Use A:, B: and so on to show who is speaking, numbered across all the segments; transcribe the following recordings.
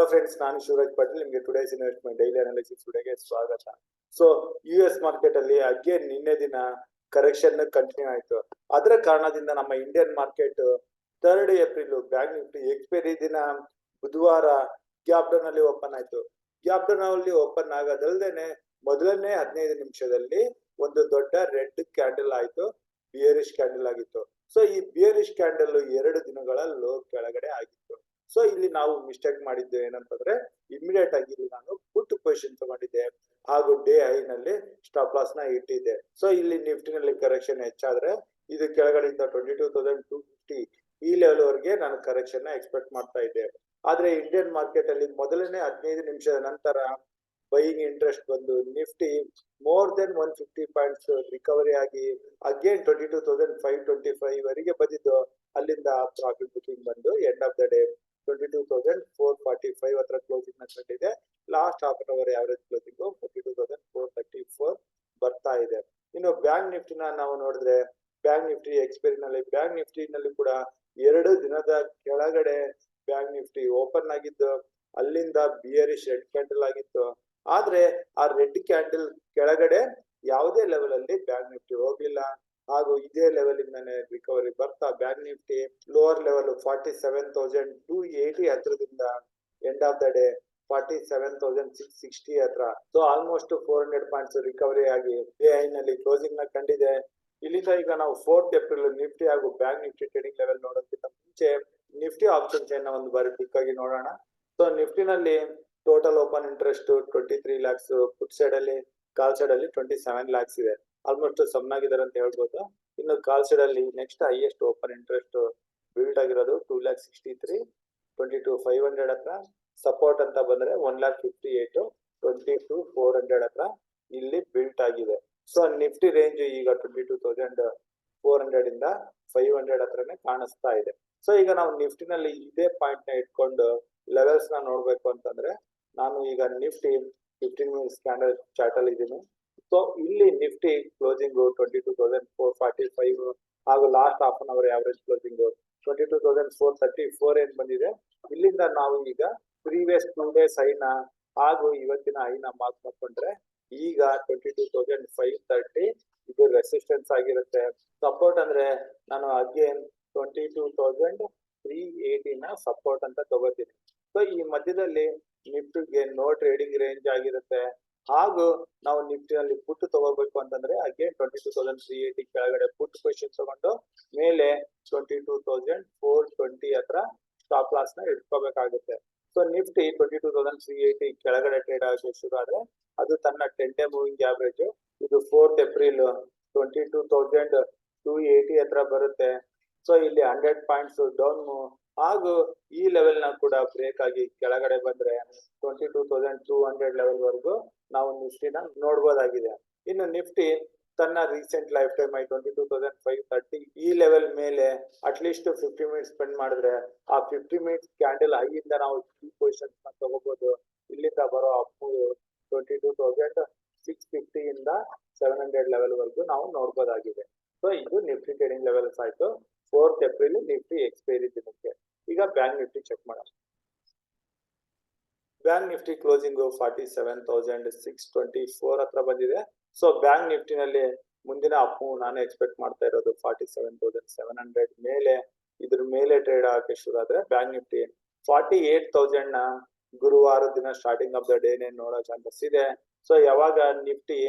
A: Friends, ನಾನು ಶಿವರಾಜ್ ಪಾಟೀಲ್. ನಿಮಗೆ today's investment daily analysis ವಿಡಿಯೋಗೆ ಸ್ವಾಗತ. ಸೊ US ಮಾರ್ಕೆಟ್ ಅಲ್ಲಿ ಅಗೇನ್ ನಿನ್ನೆ ದಿನ ಕರೆಕ್ಷನ್ ಕಂಟಿನ್ಯೂ ಆಯ್ತು. ಅದರ ಕಾರಣದಿಂದ ನಮ್ಮ Indian market 3 April bank Nifty expiry ದಿನ ಬುಧವಾರ ಗ್ಯಾಪ್ ಡೌನ್ ಅಲ್ಲಿ ಓಪನ್ ಆಯ್ತು. ಗ್ಯಾಪ್ ಡೌನ್ ಅಲ್ಲಿ ಓಪನ್ ಆಗೋದಲ್ದೇನೆ ಮೊದಲನೇ 15 ನಿಮಿಷದಲ್ಲಿ ಒಂದು ದೊಡ್ಡ ರೆಡ್ ಕ್ಯಾಂಡಲ್ ಆಯ್ತು, ಬಿಯರಿಶ್ ಕ್ಯಾಂಡಲ್ ಆಗಿತ್ತು. ಸೊ ಈ ಬಿಯರಿಶ್ ಕ್ಯಾಂಡಲ್ 2 ದಿನಗಳ ಲೋ ಕೆಳಗಡೆ ಆಗಿತ್ತು. ಸೊ ಇಲ್ಲಿ ನಾವು ಮಿಸ್ಟೇಕ್ ಮಾಡಿದ್ದು ಏನಂತಂದ್ರೆ, ಇಮಿಡಿಯೇಟ್ ಆಗಿ ಇಲ್ಲಿ ನಾನು ಪುಟ್ ಪೊಸಿಷನ್ ತಗೊಂಡಿದ್ದೆ ಹಾಗೂ ಡೇ ಹೈ ನಲ್ಲಿ ಸ್ಟಾಪ್ ಲಾಸ್ ನ ಇಟ್ಟಿದ್ದೆ. ಸೊ ಇಲ್ಲಿ ನಿಫ್ಟಿನಲ್ಲಿ ಕರೆಕ್ಷನ್ ಹೆಚ್ಚಾದ್ರೆ ಇದು ಕೆಳಗಡೆಯಿಂದ 22,250 ಈ ಲೆವೆಲ್ ವರೆಗೆ ನಾನು ಕರೆಕ್ಷನ್ ನ ಎಕ್ಸ್ಪೆಕ್ಟ್ ಮಾಡ್ತಾ ಇದ್ದೆ. ಆದ್ರೆ ಇಂಡಿಯನ್ ಮಾರ್ಕೆಟ್ ಅಲ್ಲಿ ಮೊದಲನೇ 15 ನಿಮಿಷದ ನಂತರ ಬೈಯಿಂಗ್ ಇಂಟ್ರೆಸ್ಟ್ ಬಂದು Nifty more than 150 points recovery ಆಗಿ ಅಗೇನ್ 22,525 ವರೆಗೆ ಬಂದಿದ್ದು. ಅಲ್ಲಿಂದ ಪ್ರಾಫಿಟ್ ಬುಕಿಂಗ್ ಬಂದು ಎಂಡ್ ಆಫ್ ದ ಡೇ 22,445 ಹತ್ರ ಕ್ಲೋಸಿಂಗ್ ನ ಕಂಡಿದೆ. Last half an hour average closing 42,434 ಬರ್ತಾ ಇದೆ. ಇನ್ನು ಬ್ಯಾಂಕ್ ನಿಫ್ಟಿನ ನಾವು ನೋಡಿದ್ರೆ, ಬ್ಯಾಂಕ್ ನಿಫ್ಟಿ ಎಕ್ಸ್ಪೈರಿ ನಲ್ಲಿ ಕೂಡ 2 ದಿನದ ಕೆಳಗಡೆ ಬ್ಯಾಂಕ್ ನಿಫ್ಟಿ ಓಪನ್ ಆಗಿದ್ದು, ಅಲ್ಲಿಂದ ಬಿಯರಿಶ್ ರೆಡ್ ಕ್ಯಾಂಡಲ್ ಆಗಿತ್ತು. ಆದ್ರೆ ಆ ರೆಡ್ ಕ್ಯಾಂಡಲ್ ಕೆಳಗಡೆ ಯಾವುದೇ ಲೆವೆಲ್ ಅಲ್ಲಿ ಬ್ಯಾಂಕ್ ನಿಫ್ಟಿ ಹೋಗ್ಲಿಲ್ಲ ಹಾಗೂ ಇದೇ ಲೆವೆಲ್ ಇಂದಾನೆ ರಿಕವರಿ ಬರ್ತಾ ಬ್ಯಾಂಕ್ ನಿಫ್ಟಿ ಲೋವರ್ ಲೆವೆಲ್ 47,280 ಹತ್ರದಿಂದ ಎಂಡ್ ಆಫ್ ದ ಡೇ 47,660 ಹತ್ರ. ಸೊ ಆಲ್ಮೋಸ್ಟ್ 400 ಪಾಯಿಂಟ್ಸ್ ರಿಕವರಿ ಆಗಿ ಡೇ ಹೈ ನಲ್ಲಿ ಕ್ಲೋಸಿಂಗ್ ನ ಕಂಡಿದೆ. ಇಲ್ಲಿಂದ ಈಗ ನಾವು 4th ಏಪ್ರಿಲ್ ನಿಫ್ಟಿ ಹಾಗೂ ಬ್ಯಾಂಕ್ ನಿಫ್ಟಿ ಟ್ರೇಡಿಂಗ್ ಲೆವೆಲ್ ನೋಡೋದಕ್ಕಿಂತ ಮುಂಚೆ ನಿಫ್ಟಿ ಆಪ್ಷನ್ ಚೈನ್ ನ ಒಂದು ಬಾರಿ ಕ್ವಿಕ್ ಆಗಿ ನೋಡೋಣ. ಸೊ ನಿಫ್ಟಿನಲ್ಲಿ total open interest 23 lakhs, put side ಅಲ್ಲಿ ಕಾಲ್ ಸೈಡ್ ಅಲ್ಲಿ 27 lakhs ಇದೆ. ಆಲ್ಮೋಸ್ಟ್ ಸಮನಾಗಿದ್ದಾರೆ ಅಂತ ಹೇಳ್ಬೋದು. ಇನ್ನು ಕಾಲ್ ಸೈಡ್ ಅಲ್ಲಿ next highest open interest build ಆಗಿರೋದು 2,63,000, 22,500 ಹತ್ರ. ಸಪೋರ್ಟ್ ಅಂತ ಬಂದ್ರೆ 1,58,000, 22,400 ಹತ್ರ ಇಲ್ಲಿ ಬಿಲ್ಟ್ ಆಗಿದೆ. ಸೊ ನಿಫ್ಟಿ ರೇಂಜ್ ಈಗ 22,400 ಇಂದ 500 ಹತ್ರನೇ ಕಾಣಿಸ್ತಾ ಇದೆ. ಸೊ ಈಗ ನಾವು ನಿಫ್ಟಿನಲ್ಲಿ ಇದೇ ಪಾಯಿಂಟ್ ನ ಇಟ್ಕೊಂಡು ಲೆವೆಲ್ಸ್ ನ ನೋಡ್ಬೇಕು ಅಂತಂದ್ರೆ, ನಾನು ಈಗ ನಿಫ್ಟಿ 15 ಮಿನಿಟ್ಸ್ ಕ್ಯಾಂಡಲ್ ಚಾರ್ಟ್ ಅಲ್ಲಿ ಇದ್ದೀನಿ. ಸೊ ಇಲ್ಲಿ ನಿಫ್ಟಿ ಕ್ಲೋಸಿಂಗ್ 22,445 ಹಾಗೂ last half an hour average closing 22,434 ಏನ್ ಬಂದಿದೆ. ಇಲ್ಲಿಂದ ನಾವು ಈಗ ಪ್ರೀವಿಯಸ್ 2 days ಹೈನ ಹಾಗೂ ಇವತ್ತಿನ ಹೈನ ಮಾರ್ಕ್ ಮಾಡ್ಕೊಂಡ್ರೆ ಈಗ 22,530 ಇದು ರೆಸಿಸ್ಟೆನ್ಸ್ ಆಗಿರುತ್ತೆ. ಸಪೋರ್ಟ್ ಅಂದ್ರೆ ನಾನು ಅಗೇನ್ 22,380 ನ ಸಪೋರ್ಟ್ ಅಂತ ತಗೋತೀನಿ. ಸೊ ಈ ಮಧ್ಯದಲ್ಲಿ ನಿಫ್ಟಿಗೆ ನೋ ಟ್ರೇಡಿಂಗ್ ರೇಂಜ್ ಆಗಿರುತ್ತೆ. ಹಾಗೂ ನಾವು ನಿಫ್ಟಿನಲ್ಲಿ ಪುಟ್ ತಗೋಬೇಕು ಅಂತಂದ್ರೆ ಅಗೇನ್ 22,380 ಕೆಳಗಡೆ ಪುಟ್ ಪೊಸಿಷನ್ ತಗೊಂಡು ಮೇಲೆ 22,420 ಹತ್ರ ಸ್ಟಾಪ್ ಲಾಸ್ ನ ಇಟ್ಕೋಬೇಕಾಗುತ್ತೆ. ಸೊ ನಿಫ್ಟಿ 22,380 ಕೆಳಗಡೆ ಟ್ರೇಡ್ ಆಗಿ ಶುರು ಆದ್ರೆ ಅದು ತನ್ನ 10 day ಮೂವಿಂಗ್ ಆವರೇಜ್ ಇದು 4th ಏಪ್ರಿಲ್ 22,280 ಹತ್ರ ಬರುತ್ತೆ. ಸೊ ಇಲ್ಲಿ 100 ಪಾಯಿಂಟ್ಸ್ ಡೌನ್ ಹಾಗೂ ಈ ಲೆವೆಲ್ ನ ಕೂಡ ಬ್ರೇಕ್ ಆಗಿ ಕೆಳಗಡೆ ಬಂದ್ರೆ 22,200 ಲೆವೆಲ್ ವರೆಗೂ ನಾವು ನಿಫ್ಟಿನ ನೋಡಬಹುದಾಗಿದೆ. ಇನ್ನು ನಿಫ್ಟಿ ತನ್ನ ರೀಸೆಂಟ್ ಲೈಫ್ ಟೈಮ್ ಆಗಿ 22,530 ಈ ಲೆವೆಲ್ ಮೇಲೆ ಅಟ್ಲೀಸ್ಟ್ 50 ಮಿನಿಟ್ಸ್ ಸ್ಪೆಂಡ್ ಮಾಡಿದ್ರೆ ಆ 50 ಮಿನಿಟ್ಸ್ ಕ್ಯಾಂಡಲ್ ಐಯಿಂದ ನಾವು ಕೀ ಪೊಸಿಷನ್ಸ್ ನ ತಗೋಬಹುದು. ಇಲ್ಲಿಂದ ಬರೋ ಅಪ್ 22,650 ಇಂದ 700 ಲೆವೆಲ್ ವರೆಗೂ ನಾವು ನೋಡಬಹುದಾಗಿದೆ. ಸೊ ಇದು ನಿಫ್ಟಿ ಟ್ರೇಡಿಂಗ್ ಲೆವೆಲ್ಸ್ ಆಯ್ತು 4th ಏಪ್ರಿಲ್ ನಿಫ್ಟಿ ಎಕ್ಸ್ಪೈರಿ ದಿನಕ್ಕೆ. ಈಗ ಬ್ಯಾಂಕ್ ನಿಫ್ಟಿ ಚೆಕ್ ಮಾಡೋಣ. ಬ್ಯಾಂಕ್ ನಿಫ್ಟಿ ಕ್ಲೋಸಿಂಗ್ 47,624 ಹತ್ರ ಬಂದಿದೆ. ಸೊ ಬ್ಯಾಂಕ್ ನಿಫ್ಟಿನಲ್ಲಿ ಮುಂದಿನ ಅಪ್ ನಾನು ಎಕ್ಸ್ಪೆಕ್ಟ್ ಮಾಡ್ತಾ ಇರೋದು 47,700 ಮೇಲೆ. ಇದ್ರ ಮೇಲೆ ಟ್ರೇಡ್ ಆಗಕ್ಕೆ ಶುರು ಆದ್ರೆ ಬ್ಯಾಂಕ್ ನಿಫ್ಟಿ 48,000 ನ ಗುರುವಾರ ದಿನ ಸ್ಟಾರ್ಟಿಂಗ್ ಆಫ್ ದ ಡೇನೆ ನೋಡೋ ಚಾನ್ಸಸ್ ಇದೆ. ಸೊ ಯಾವಾಗ ನಿಫ್ಟಿ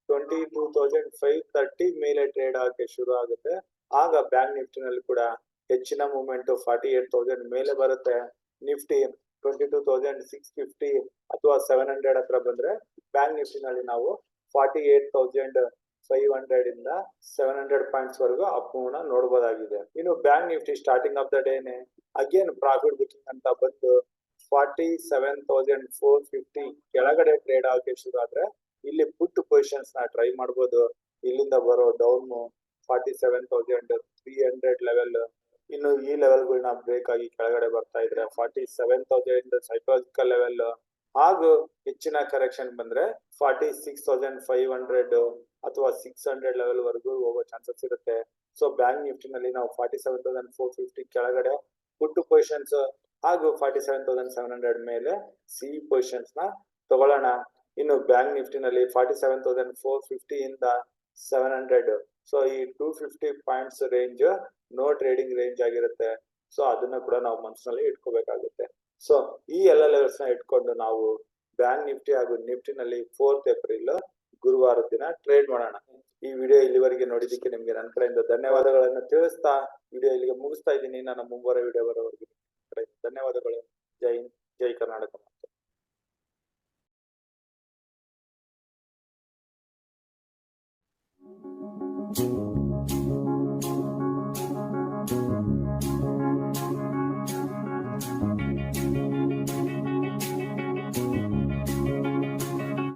A: 22,530 ಮೇಲೆ ಟ್ರೇಡ್ ಆಗಕ್ಕೆ ಶುರು ಆಗುತ್ತೆ ಆಗ ಬ್ಯಾಂಕ್ ನಿಫ್ಟಿನಲ್ಲಿ ಕೂಡ ಹೆಚ್ಚಿನ ಮೂವ್ಮೆಂಟ್ 48,000 ಮೇಲೆ ಬರುತ್ತೆ. ನಿಫ್ಟಿ 22,650 ಅಥವಾ 700 ಹತ್ರ ಬಂದ್ರೆ ಬ್ಯಾಂಕ್ ನಿಫ್ಟಿನಲ್ಲಿ ನಾವು 48,500 ಇಂದ 700 ಪಾಯಿಂಟ್ಸ್ ವರೆಗೂ ಅಪ್ ಮೂವ್ನ ನೋಡಬಹುದಾಗಿದೆ. ಇನ್ನು bank Nifty starting of the ಡೇನೆ ಅಗೇನ್ ಪ್ರಾಫಿಟ್ ಬುಕಿಂಗ್ ಅಂತ ಬಂದು 47,450 ಕೆಳಗಡೆ ಟ್ರೇಡ್ ಆಗಕ್ಕೆ ಶುರು ಆದ್ರೆ ಇಲ್ಲಿ ಪುಟ್ ಪೊಸಿಷನ್ಸ್ ನ ಟ್ರೈ ಮಾಡಬಹುದು. ಇಲ್ಲಿಂದ ಬರೋ ಡೌನ್ 47,300 ಲೆವೆಲ್. ಇನ್ನು ಈ ಲೆವೆಲ್ಗಳನ್ನ ಬ್ರೇಕ್ ಆಗಿ ಕೆಳಗಡೆ ಬರ್ತಾ ಇದ್ರೆ 47,000 ಸೈಕಾಲಜಿಕಲ್ ಲೆವೆಲ್ ಹಾಗೂ ಹೆಚ್ಚಿನ ಕರೆಕ್ಷನ್ ಬಂದ್ರೆ 46,500 ಅಥವಾ 600 ಲೆವೆಲ್ ವರೆಗೂ ಹೋಗೋ ಚಾನ್ಸಸ್ ಇರುತ್ತೆ. ಸೊ ಬ್ಯಾಂಕ್ ನಿಫ್ಟಿನಲ್ಲಿ ನಾವು 47,450 ಕೆಳಗಡೆ ಪುಟ್ ಪೊಸಿಷನ್ಸ್ ಹಾಗೂ 47,700 ಮೇಲೆ ಸಿ ಪೊಸಿಷನ್ಸ್ ನ ತಗೊಳ್ಳೋಣ. ಇನ್ನು ಬ್ಯಾಂಕ್ ನಿಫ್ಟಿನಲ್ಲಿ 47,450 ಇಂದ 700, ಸೊ ಈ 250 points range no trading range ಆಗಿರುತ್ತೆ. ಸೊ ಅದನ್ನ ಕೂಡ ನಾವು ಮನಸ್ಸಿನಲ್ಲಿ ಇಟ್ಕೋಬೇಕಾಗುತ್ತೆ. ಸೊ ಈ ಎಲ್ಲ ಲೆವೆಲ್ಸ್ ನ ಇಟ್ಕೊಂಡು ನಾವು ಬ್ಯಾಂಕ್ ನಿಫ್ಟಿ ಹಾಗೂ ನಿಫ್ಟಿನಲ್ಲಿ 4th ಏಪ್ರಿಲ್ ಗುರುವಾರ ದಿನ ಟ್ರೇಡ್ ಮಾಡೋಣ. ಈ ವಿಡಿಯೋ ಇಲ್ಲಿವರೆಗೆ ನೋಡಿದ್ದಕ್ಕೆ ನಿಮ್ಗೆ ನನ್ನ ಕಡೆಯಿಂದ ಧನ್ಯವಾದಗಳನ್ನು ತಿಳಿಸ್ತಾ ವಿಡಿಯೋ ಇಲ್ಲಿಗೆ ಮುಗಿಸ್ತಾ ಇದ್ದೀನಿ. ನನ್ನ ಮುಂಬರುವ ವಿಡಿಯೋ ಬರೋವರೆಗೆ ಧನ್ಯವಾದಗಳು. ಜೈ ಹಿಂದ್, ಜೈ ಕರ್ನಾಟಕ.